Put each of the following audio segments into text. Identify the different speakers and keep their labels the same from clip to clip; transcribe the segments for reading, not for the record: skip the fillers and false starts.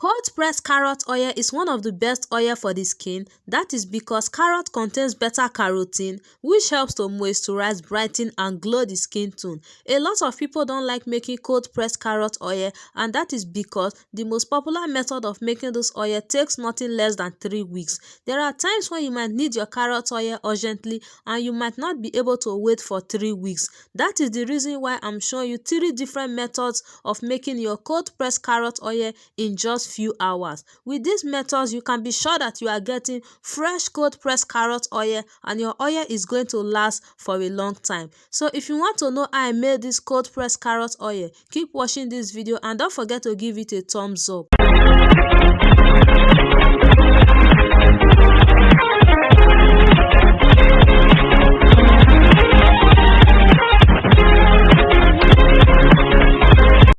Speaker 1: Cold pressed carrot oil is one of the best oil for the skin. That is because carrot contains beta carotene, which helps to moisturize, brighten and glow the skin tone. A lot of people don't like making cold pressed carrot oil, and that is because the most popular method of making this oil takes nothing less than 3 weeks. There are times when you might need your carrot oil urgently and you might not be able to wait for 3 weeks. That is the reason why I'm showing you 3 different methods of making your cold pressed carrot oil in just few hours. With these methods, you can be sure that you are getting fresh cold pressed carrot oil and your oil is going to last for a long time. So if you want to know how I made this cold pressed carrot oil, keep watching this video and don't forget to give it a thumbs up.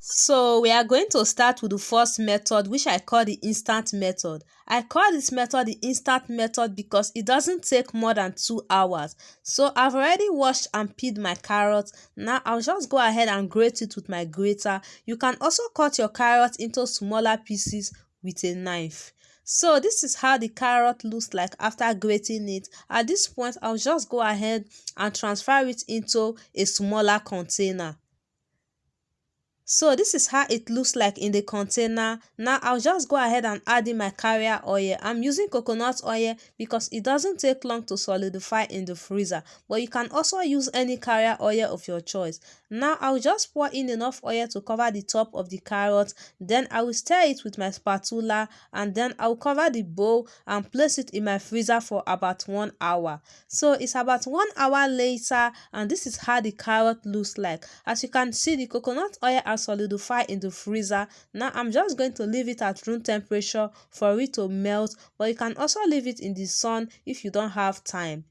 Speaker 1: So we are going to start with the first method, which I call the instant method. I call this method the instant method because it doesn't take more than 2 hours. So I've already washed and peeled my carrots. Now I'll just go ahead and grate it with my grater. You can also cut your carrot into smaller pieces with a knife. So this is how the carrot looks like after grating it. At this point, I'll just go ahead and transfer it into a smaller container. So this is how it looks like in the container. Now I'll just go ahead and add in my carrier oil. I'm using coconut oil because it doesn't take long to solidify in the freezer, but you can also use any carrier oil of your choice. Now I'll just pour in enough oil to cover the top of the carrot. Then I will stir it with my spatula and then I'll cover the bowl and place it in my freezer for about 1 hour. So it's about 1 hour later and this is how the carrot looks like. As you can see, the coconut oil has solidified in the freezer. Now I'm just going to leave it at room temperature for it to melt, but you can also leave it in the sun if you don't have time.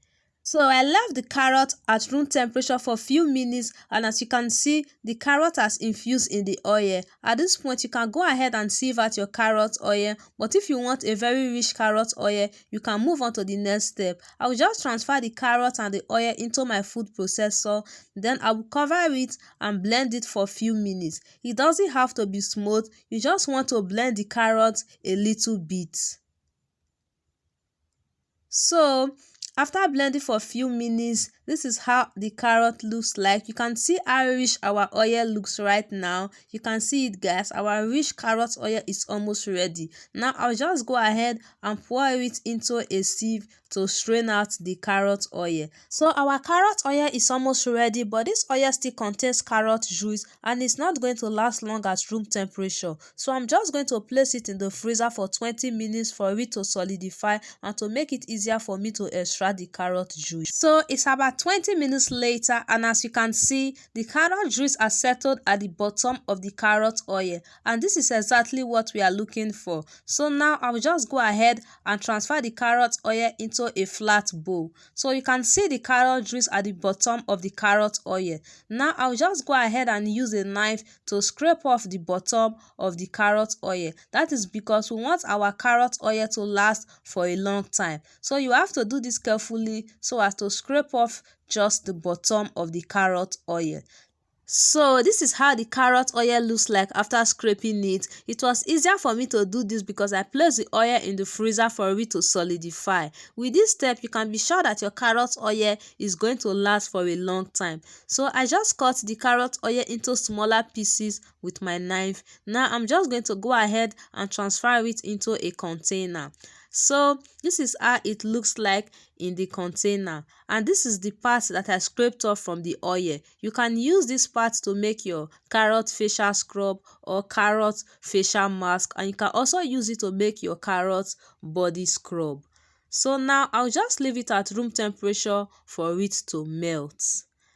Speaker 1: So I left the carrot at room temperature for a few minutes and as you can see, the carrot has infused in the oil. At this point, you can go ahead and sieve out your carrot oil, but if you want a very rich carrot oil, you can move on to the next step. I will just transfer the carrot and the oil into my food processor, then I will cover it and blend it for a few minutes. It doesn't have to be smooth, you just want to blend the carrot a little bit. So after blending for a few minutes, this is how the carrot looks like. You can see how rich our oil looks right now. You can see it, guys. Our rich carrot oil is almost ready. Now I'll just go ahead and pour it into a sieve to strain out the carrot oil. So our carrot oil is almost ready, but this oil still contains carrot juice and it's not going to last long at room temperature. So I'm just going to place it in the freezer for 20 minutes for it to solidify and to make it easier for me to extract the carrot juice. So it's about 20 minutes later and as you can see, the carrot juice has settled at the bottom of the carrot oil and this is exactly what we are looking for. So now I'll just go ahead and transfer the carrot oil into a flat bowl. So you can see the carrot juice at the bottom of the carrot oil. Now I'll just go ahead and use a knife to scrape off the bottom of the carrot oil. That is because we want our carrot oil to last for a long time. So you have to do this carefully so as to scrape off just the bottom of the carrot oil. So this is how the carrot oil looks like after scraping it. It was easier for me to do this because I placed the oil in the freezer for it to solidify. With this step, you can be sure that your carrot oil is going to last for a long time. So I just cut the carrot oil into smaller pieces with my knife. Now I'm just going to go ahead and transfer it into a container. So this is how it looks like in the container and this is the part that I scraped off from the oil. You can use this part to make your carrot facial scrub or carrot facial mask and you can also use it to make your carrot body scrub. So now I'll just leave it at room temperature for it to melt.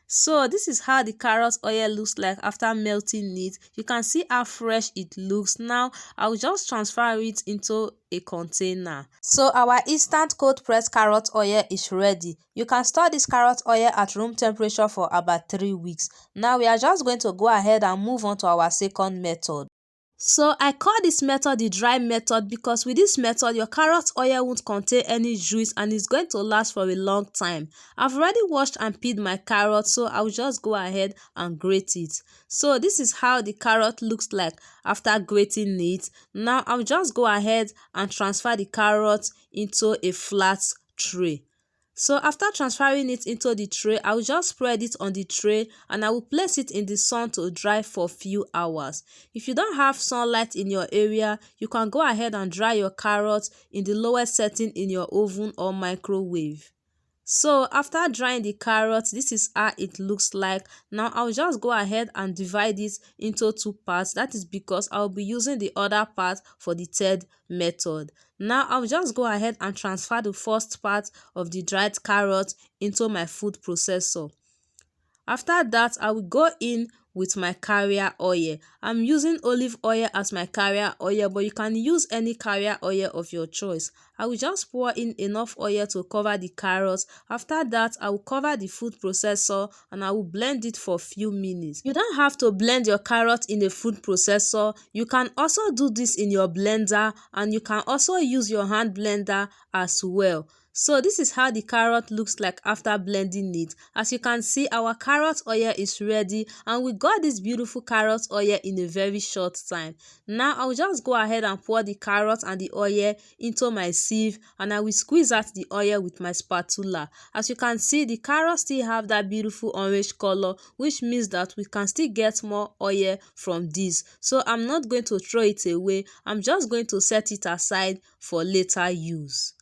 Speaker 1: So this is how the carrot oil looks like after melting it. You can see how fresh it looks. Now I'll just transfer it into a container. So our instant cold pressed carrot oil is ready. You can store this carrot oil at room temperature for about 3 weeks. Now we are just going to go ahead and move on to our second method. So I call this method the dry method because with this method your carrot oil won't contain any juice and it's going to last for a long time. I've already washed and peeled my carrot, so I'll just go ahead and grate it. So this is how the carrot looks like after grating it. Now I'll just go ahead and transfer the carrot into a flat tray. So after transferring it into the tray, I will just spread it on the tray and I will place it in the sun to dry for a few hours. If you don't have sunlight in your area, you can go ahead and dry your carrots in the lowest setting in your oven or microwave. So after drying the carrot, this is how it looks like. Now I'll just go ahead and divide it into two parts. That is because I'll be using the other part for the third method. Now I'll just go ahead and transfer the first part of the dried carrot into my food processor. After that, I will go in with my carrier oil. I'm using olive oil as my carrier oil, but you can use any carrier oil of your choice. I will just pour in enough oil to cover the carrots. After that, I will cover the food processor and I will blend it for a few minutes. You don't have to blend your carrot in a food processor. You can also do this in your blender and you can also use your hand blender as well. So this is how the carrot looks like after blending it. As you can see, our carrot oil is ready and we got this beautiful carrot oil in a very short time. Now I'll just go ahead and pour the carrot and the oil into my sieve and I will squeeze out the oil with my spatula. As you can see, the carrots still have that beautiful orange color, which means that we can still get more oil from this. So I'm not going to throw it away. I'm just going to set it aside for later use.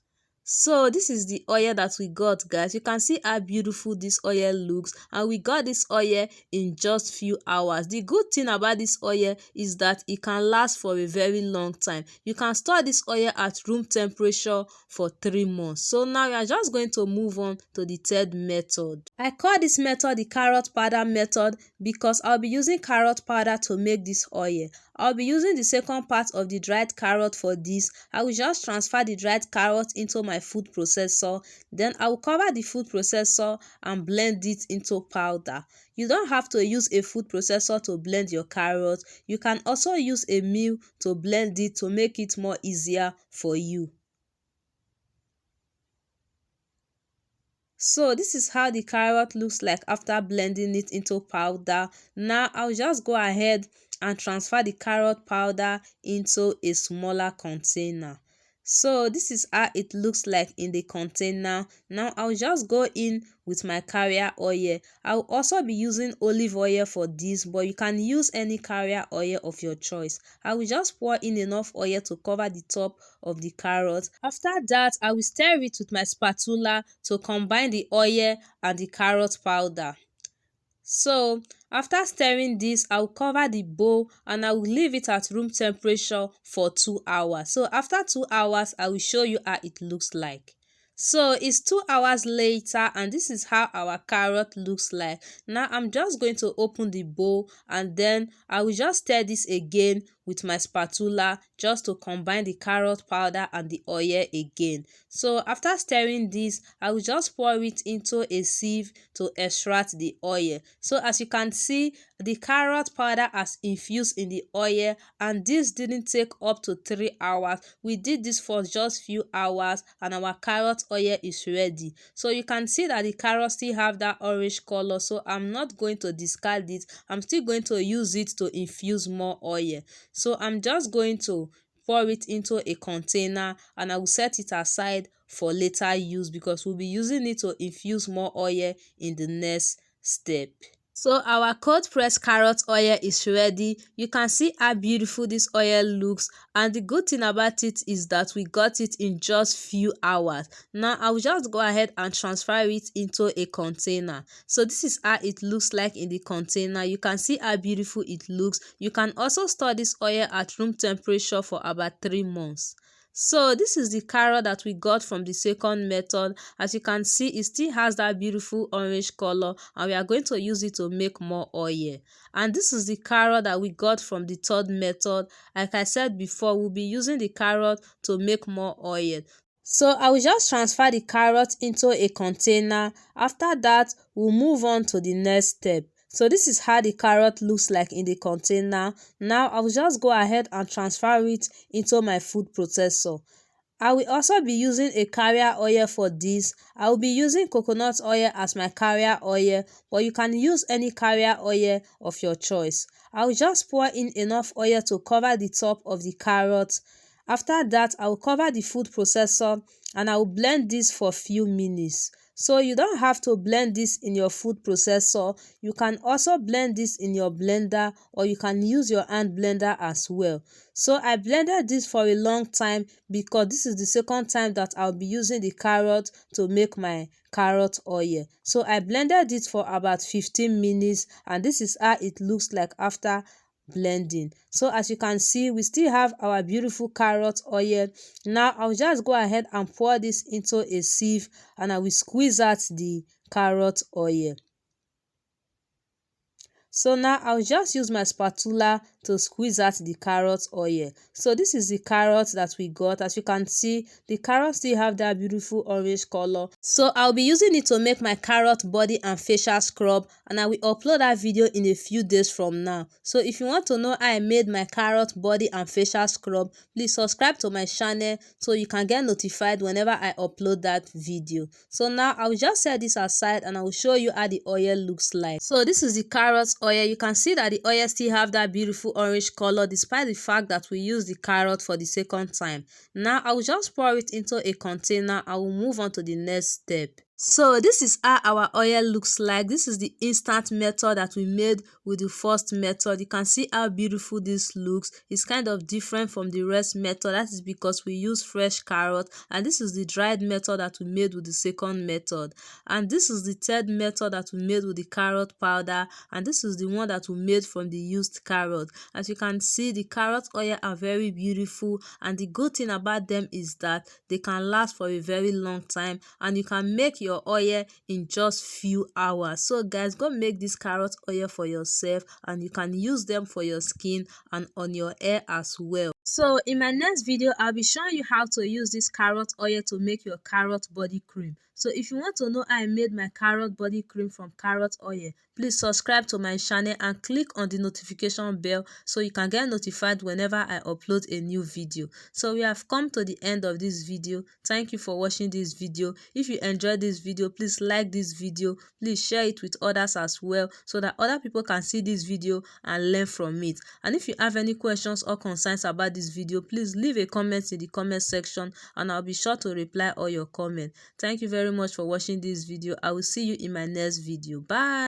Speaker 1: So this is the oil that we got, guys. You can see how beautiful this oil looks and we got this oil in just few hours. The good thing about this oil is that it can last for a very long time. You can store this oil at room temperature for 3 months. So now we are just going to move on to the third method. I call this method the carrot powder method because I'll be using carrot powder to make this oil. I'll be using the second part of the dried carrot for this. I will just transfer the dried carrot into my food processor. Then I will cover the food processor and blend it into powder. You don't have to use a food processor to blend your carrot. You can also use a mill to blend it to make it more easier for you. So this is how the carrot looks like after blending it into powder. Now I'll just go ahead and transfer the carrot powder into a smaller container. So this is how it looks like in the container. Now I'll just go in with my carrier oil. I'll also be using olive oil for this, but you can use any carrier oil of your choice. I will just pour in enough oil to cover the top of the carrot. After that, I will stir it with my spatula to combine the oil and the carrot powder. So after stirring this, I will cover the bowl and I will leave it at room temperature for 2 hours. So after 2 hours, I will show you how it looks like. So it's 2 hours later and this is how our carrot looks like. Now I'm just going to open the bowl and then I will just stir this again with my spatula just to combine the carrot powder and the oil again. So after stirring this, I will just pour it into a sieve to extract the oil. So as you can see, the carrot powder has infused in the oil and this didn't take up to 3 hours. We did this for just few hours and our carrot oil is ready. So you can see that the carrots still have that orange color, so I'm not going to discard it. I'm still going to use it to infuse more oil. So I'm just going to pour it into a container and I will set it aside for later use because we'll be using it to infuse more oil in the next step. So our cold pressed carrot oil is ready. You can see how beautiful this oil looks and the good thing about it is that we got it in just few hours. Now I will just go ahead and transfer it into a container. So this is how it looks like in the container. You can see how beautiful it looks. You can also store this oil at room temperature for about 3 months. So this is the carrot that we got from the second method. As you can see, it still has that beautiful orange color and we are going to use it to make more oil. And this is the carrot that we got from the third method. Like I said before, we'll be using the carrot to make more oil. So I will just transfer the carrot into a container. After that, we'll move on to the next step. So this is how the carrot looks like in the container. Now I will just go ahead and transfer it into my food processor. I will also be using a carrier oil for this. I will be using coconut oil as my carrier oil, but you can use any carrier oil of your choice. I will just pour in enough oil to cover the top of the carrot. After that, I will cover the food processor and I will blend this for a few minutes. So you don't have to blend this in your food processor. You can also blend this in your blender, or you can use your hand blender as well. So I blended this for a long time because this is the second time that I'll be using the carrot to make my carrot oil. So I blended it for about 15 minutes and this is how it looks like after blending. So as you can see, we still have our beautiful carrot oil. Now I'll just go ahead and pour this into a sieve and I will squeeze out the carrot oil. So now I'll just use my spatula to squeeze out the carrot oil. So this is the carrot that we got. As you can see, the carrots still have that beautiful orange color. So I'll be using it to make my carrot body and facial scrub, and I will upload that video in a few days from now. So if you want to know how I made my carrot body and facial scrub, please subscribe to my channel so you can get notified whenever I upload that video. So now I will just set this aside and I will show you how the oil looks like. So this is the carrot oil. You can see that the oil still have that beautiful orange color despite the fact that we use the carrot for the second time. Now I will just pour it into a container. I will move on to the next step. So this is how our oil looks like. This is the instant method that we made with the first method. You can see how beautiful this looks. It's kind of different from the rest method. That is because we use fresh carrot, and this is the dried method that we made with the second method, and this is the third method that we made with the carrot powder, and this is the one that we made from the used carrot. As you can see, the carrot oil are very beautiful, and the good thing about them is that they can last for a very long time and you can make your oil in just few hours. So guys, go make this carrot oil for yourself and you can use them for your skin and on your hair as well. So in my next video, I'll be showing you how to use this carrot oil to make your carrot body cream. So if you want to know how I made my carrot body cream from carrot oil, please subscribe to my channel and click on the notification bell so you can get notified whenever I upload a new video. So we have come to the end of this video. Thank you for watching this video. If you enjoyed this video, please like this video. Please share it with others as well so that other people can see this video and learn from it. And if you have any questions or concerns about this video, please leave a comment in the comment section and I'll be sure to reply all your comments. Thank you very much for watching this video. I will see you in my next video. Bye.